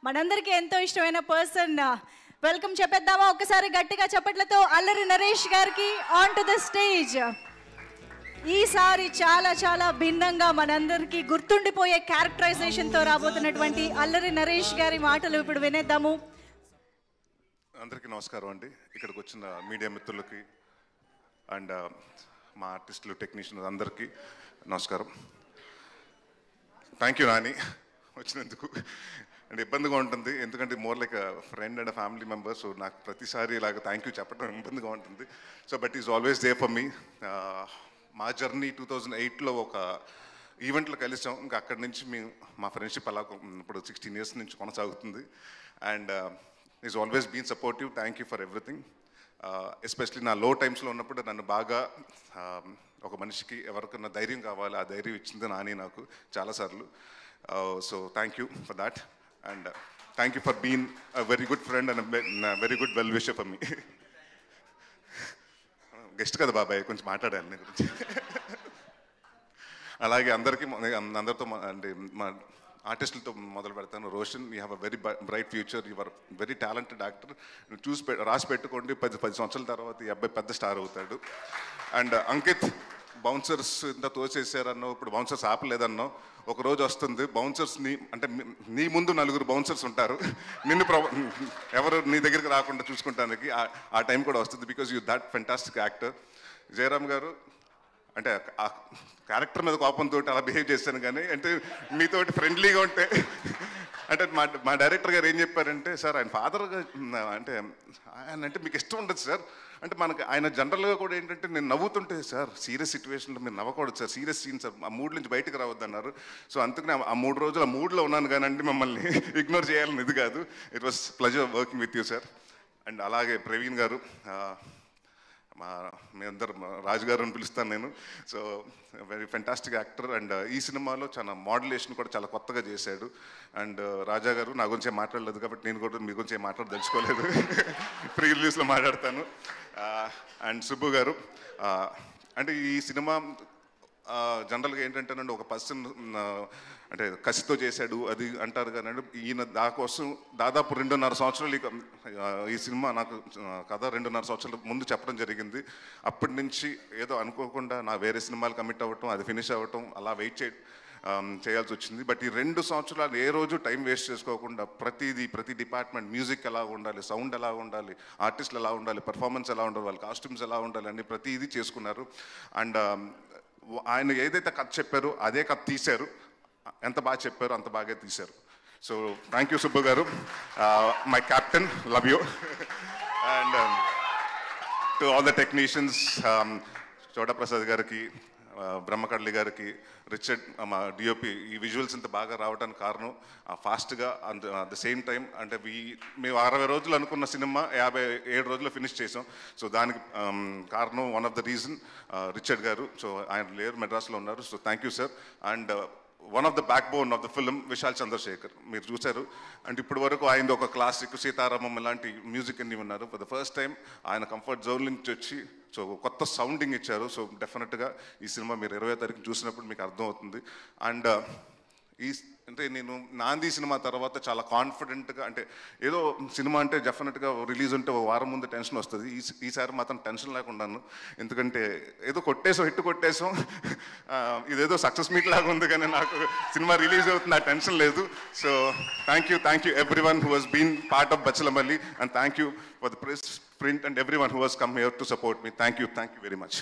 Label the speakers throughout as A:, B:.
A: మనందరికీ ఎంతో ఇష్టమైన పర్సన్ వెల్కమ్ చెప్పేద్దామా ఒకసారి గట్టిగా చప్పట్లతో అల్లరి నరేష్ గారికి ఆన్ టు ద స్టేజ్. ఈసారి చాలా చాలా భిన్నంగా మనందరికీ గుర్తుండిపోయే క్యారెక్టరైజేషన్తో రాబోతున్నటువంటి అల్లరి నరేష్ గారి మాటలు ఇప్పుడు వినేద్దాము.
B: అందరికీ నమస్కారం అండి. ఇక్కడికి వచ్చిన మీడియా మిత్రులకి అండ్ మా ఆర్టిస్టులు టెక్నీషియన్ అందరికీ నమస్కారం. థ్యాంక్ యూ నాని వచ్చినందుకు. అండ్ ఇబ్బందిగా ఉంటుంది ఎందుకంటే more like friend and family member. So నాకు ప్రతిసారి ఇలాగ థ్యాంక్ యూ చెప్పడం ఇబ్బందిగా ఉంటుంది. So but is always they for me. మా జర్నీ 2008లో ఒక ఈవెంట్లో కలిసాం. ఇంకా అక్కడి నుంచి మా ఫ్రెండ్షిప్ అలా ఇప్పుడు 16 years నుంచి కొనసాగుతుంది. And is always been supportive. Thank you for everything. Especially నా లో టైమ్స్లో ఉన్నప్పుడు నన్ను బాగా ఒక మనిషికి ఎవరికన్నా ధైర్యం కావాలి, ఆ ధైర్యం ఇచ్చింది నాని నాకు చాలాసార్లు. So thank you for that and thank you for been a very good friend and very good well wisher for me. Guest కదా బాబాయ్, కొంచెం మాట్లాడాలి నీ గురించి. అలాగే అందరితో అంటే మా ఆర్టిస్టులతో మొదలు పెడతాను. Roshan, you have a very bright future, you are very talented actor. రాసి పెట్టుకోండి, 10 సంవత్సరాల తర్వాత ఈ అబ్బాయి పెద్ద స్టార్ అవుతాడు. అండ్ అంకిత్, బౌన్సర్స్ ఇంత తోచేసారన్నో, ఇప్పుడు బౌన్సర్స్ ఆపలేదన్నో, ఒక రోజు వస్తుంది బౌన్సర్స్ని అంటే నీ ముందు 4 బౌన్సర్స్ ఉంటారు, నిన్ను ఎవరు నీ దగ్గరికి రాకుండా చూసుకుంటానికి ఆ టైం కూడా వస్తుంది. Because you that fantastic actor. Jayaram గారు, అంటే ఆ క్యారెక్టర్ మీద కోపంతో అలా బిహేవ్ చేశాను, కానీ అంటే మీతోటి ఫ్రెండ్లీగా ఉంటే అంటే మా డైరెక్టర్ గారు ఏం చెప్పారంటే, సార్ ఆయన ఫాదర్గా అంటే ఆయన అంటే మీకు ఇష్టం ఉండదు సార్ అంటే మనకి ఆయన జనరల్గా కూడా ఏంటంటే నేను నవ్వుతుంటే, సార్ సీరియస్ సిచ్యువేషన్లో మీరు నవ్వకూడదు సార్, సీరియస్ సీన్ సార్, ఆ మూడ్ నుంచి బయటకు రావద్దు అన్నారు. సో అందుకని ఆ 3 రోజులు ఆ మూడ్లో ఉన్నాను కానండి, మిమ్మల్ని ఇగ్నోర్ చేయాలని ఇది కాదు. It was pleasure working with you sir. And అలాగే ప్రవీణ్ గారు, మీ అందరు రాజు గారు అని పిలుస్తాను నేను. So very fantastic actor. And ఈ సినిమాలో చాలా మోడ్యులేషన్ కూడా చాలా కొత్తగా చేశాడు. అండ్ రాజా గారు, నా గురించి మాట్లాడలేదు కాబట్టి నేను కూడా మీ గురించి మాట్లాడదలుచుకోలేదు, ప్రీ రిలీజ్లో మాట్లాడతాను. అండ్ సుబ్బు గారు, అంటే ఈ సినిమా జనరల్గా ఏంటంటేనండి, ఒక పర్సన్ అంటే కసితో చేశాడు అది అంటారు కానీ ఈయన దాకోసం దాదాపు 2.5 సంవత్సరాలు ఈ సినిమా నాకు కథ 2.5 సంవత్సరాల ముందు చెప్పడం జరిగింది. అప్పటి నుంచి ఏదో అనుకోకుండా నా వేరే సినిమాలు కమిట్ అవ్వటం, అది ఫినిష్ అవ్వటం, అలా వెయిట్ చేయాల్సి వచ్చింది. బట్ ఈ 2 సంవత్సరాలు ఏ రోజు టైం వేస్ట్ చేసుకోకుండా ప్రతి డిపార్ట్మెంట్, మ్యూజిక్ ఎలా ఉండాలి, సౌండ్ ఎలా ఉండాలి, ఆర్టిస్టులు ఎలా ఉండాలి, పర్ఫార్మెన్స్ ఎలా ఉండాలి, వాళ్ళ కాస్ట్యూమ్స్ ఎలా ఉండాలి అని ప్రతిదీ చేసుకున్నారు. అండ్ ఆయన ఏదైతే కథ చెప్పారో అదే కథ తీశారు. ఎంత బాగా చెప్పారో అంత బాగా తీశారు. సో థ్యాంక్ యూ సుబ్బు గారు, my captain, love you. And to all the technicians, చోటా ప్రసాద్ గారికి, బ్రహ్మకడ్లి గారికి, రిచర్డ్ మా డిఓపి, ఈ విజువల్స్ ఇంత బాగా రావడానికి కారణం ఫాస్ట్గా అట్ ద సేమ్ టైం అంటే మేము 60 రోజులు అనుకున్న సినిమా 57 రోజుల్లో ఫినిష్ చేసాం. సో దానికి కారణం one of the reason Richard గారు. సో ఆయన లేరు, మెడ్రాస్లో ఉన్నారు. So thank you sir. And one of the backbone of the film Vishal Chandrasekhar, మీరు చూశారు. అండ్ ఇప్పటి వరకు ఆయనది ఒక క్లాసిక్ సీతారామం ఇలాంటి మ్యూజిక్ అన్ని ఉన్నారు. ఫర్ ద ఫస్ట్ టైం ఆయన కంఫర్ట్ జోన్ నుంచి వచ్చి సో కొత్త సౌండింగ్ ఇచ్చారు. సో డెఫినెట్గా ఈ సినిమా మీరు 20వ తారీఖు చూసినప్పుడు మీకు అర్థమవుతుంది. అండ్ అంటే నేను నాంది సినిమా తర్వాత చాలా కాన్ఫిడెంట్గా, అంటే ఏదో సినిమా అంటే డెఫినెట్గా రిలీజ్ ఉంటే 1 వారం ముందు టెన్షన్ వస్తుంది. ఈసారి మాత్రం టెన్షన్ లేకుండాను, ఎందుకంటే ఏదో హిట్ కొట్టేసాం, ఇదేదో సక్సెస్ మీట్ లాగా ఉంది, కానీ నాకు సినిమా రిలీజ్ అవుతుంది, ఆ టెన్షన్ లేదు. So thank you everyone who has been part of Bachhalamalli, and thank you for the press, print and everyone who has come here to support me. Thank you very much.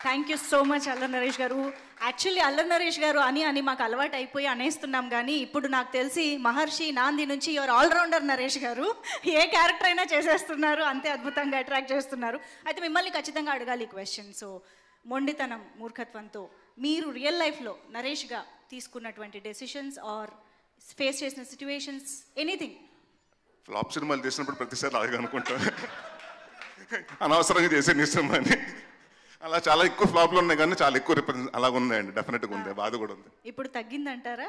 A: Thank you so much Allari Naresh గారు. Actually అల్లరి నరేష్ గారు అని మాకు అలవాటు అయిపోయి అనేస్తున్నాం, కానీ ఇప్పుడు నాకు తెలిసి మహర్షి, నాంది నుంచి యువర్ ఆల్రౌండర్ నరేష్ గారు. ఏ క్యారెక్టర్ అయినా చేసేస్తున్నారు, అంతే అద్భుతంగా అట్రాక్ట్ చేస్తున్నారు. అయితే మిమ్మల్ని ఖచ్చితంగా అడగాలి ఈ క్వశ్చన్. సో మొండితనం, మూర్ఖత్వంతో మీరు రియల్ లైఫ్లో నరేష్గా తీసుకున్నటువంటి డెసిషన్స్ ఆర్ ఫేస్ చేసిన సిచ్యువేషన్స్, ఎనీథింగ్?
B: ఫ్లాప్ సినిమాలు చేసినప్పుడు ప్రతిసారి అలాగే అనుకుంటాను, అనవసరంగా చేసే నీ సినిమాని. అలా చాలా ఎక్కువ ఫ్లాప్లు ఉన్నాయి, కానీ చాలా ఎక్కువ అలాగ ఉన్నాయండి. డెఫినెట్గా ఉంది, బాధ కూడా ఉంది.
A: ఇప్పుడు తగ్గిందంటారా?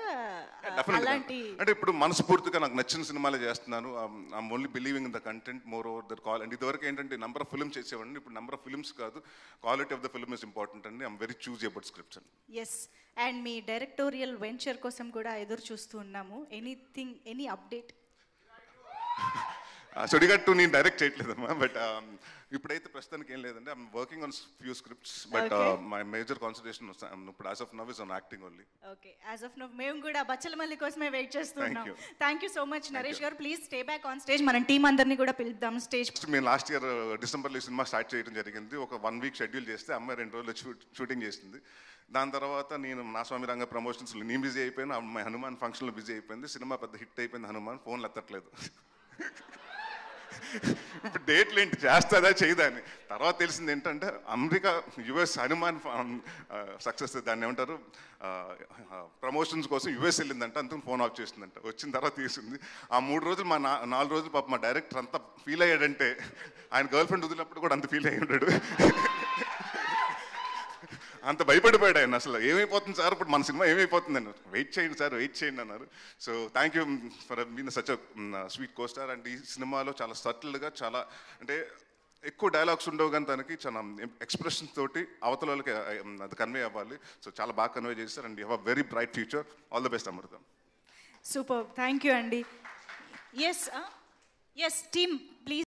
B: అలాంటి అంటే ఇప్పుడు మనస్ఫూర్తిగా నాకు నచ్చిన సినిమాలే చేస్తున్నాను. I'm only believing in the content more over the call. And ఇదివరకు ఏంటంటే నెంబర్ ఆఫ్ ఫిల్మ్స్ చేసేవాడిని, ఇప్పుడు నెంబర్ ఆఫ్ ఫిల్మ్స్ కాదు, quality of the film is important అండి. I'm very choose about scripts అండి.
A: ఎస్, అండ్ మీ డైరెక్టోరియల్ వెంచర్ కోసం కూడా ఎదురు చూస్తూ ఉన్నాము. Any update?
B: సుడిగట్టు నేను డైరెక్ట్ చేయట్లేదమ్మా, బట్ ఇప్పుడైతే ప్రస్తుతానికి ఏం లేదండి. I'm working on few scripts, but my major concentration ఇప్పుడు as of now is on acting only.
A: Okay, as of now మేము కూడా బచ్చలమల్లి కోసమే వెయిట్ చేస్తున్నాం. Thank you so much Naresh గారు. Please stay back on stage. మనం టీం అందరినీ కూడా పిలుద్దాం స్టేజ్.
B: మేము లాస్ట్ ఇయర్ డిసెంబర్లో సినిమా స్టార్ట్ చేయడం జరిగింది. ఒక 1 వీక్ షెడ్యూల్ చేస్తే అమ్మాయి 2 రోజులు షూటింగ్ చేసింది. దాని తర్వాత నేను నా స్వామి రంగ ప్రమోషన్స్లో నేను బిజీ అయిపోయాను, అమ్మాయి హనుమాన్ ఫంక్షన్లో బిజీ అయిపోయింది. సినిమా పెద్ద హిట్ అయిపోయింది, హనుమాన్ ఫోన్లు ఎత్తట్లేదు. ఇప్పుడు డేట్లు ఏంటి, చేస్తుందా చేయదా అని. తర్వాత తెలిసింది ఏంటంటే అమెరికా యుఎస్ హనుమాన్ సక్సెస్, దాన్ని ఏమంటారు, ప్రమోషన్స్ కోసం యుఎస్ వెళ్ళిందంట, అందుకు ఫోన్ ఆఫ్ చేసిందంట. వచ్చిన తర్వాత తీసింది. ఆ 3 రోజులు 4 రోజులు పాప మా డైరెక్టర్ అంతా ఫీల్ అయ్యాడంటే, ఆయన గర్ల్ ఫ్రెండ్ వదిలినప్పుడు కూడా అంత ఫీల్ అయ్యి ఉన్నాడు. అంత భయపడిపోయాడు ఆయన. అసలు ఏమైపోతుంది సార్, ఇప్పుడు మన సినిమా ఏమైపోతుంది అన్నారు. వెయిట్ చేయండి సార్, వెయిట్ చేయండి అన్నారు. So thank you for been such a sweet costar. And ఈ సినిమాలో చాలా సటిల్గా, చాలా అంటే ఎక్కువ డైలాగ్స్ ఉండవు కానీ దానికి చాలా ఎక్స్ప్రెషన్ తోటి అవతల వాళ్ళకి అది కన్వే అవ్వాలి. సో చాలా బాగా కన్వే చేస్తారు. And you have very bright future. All the best Amrutham.
A: Super, thank you అండి. Yes team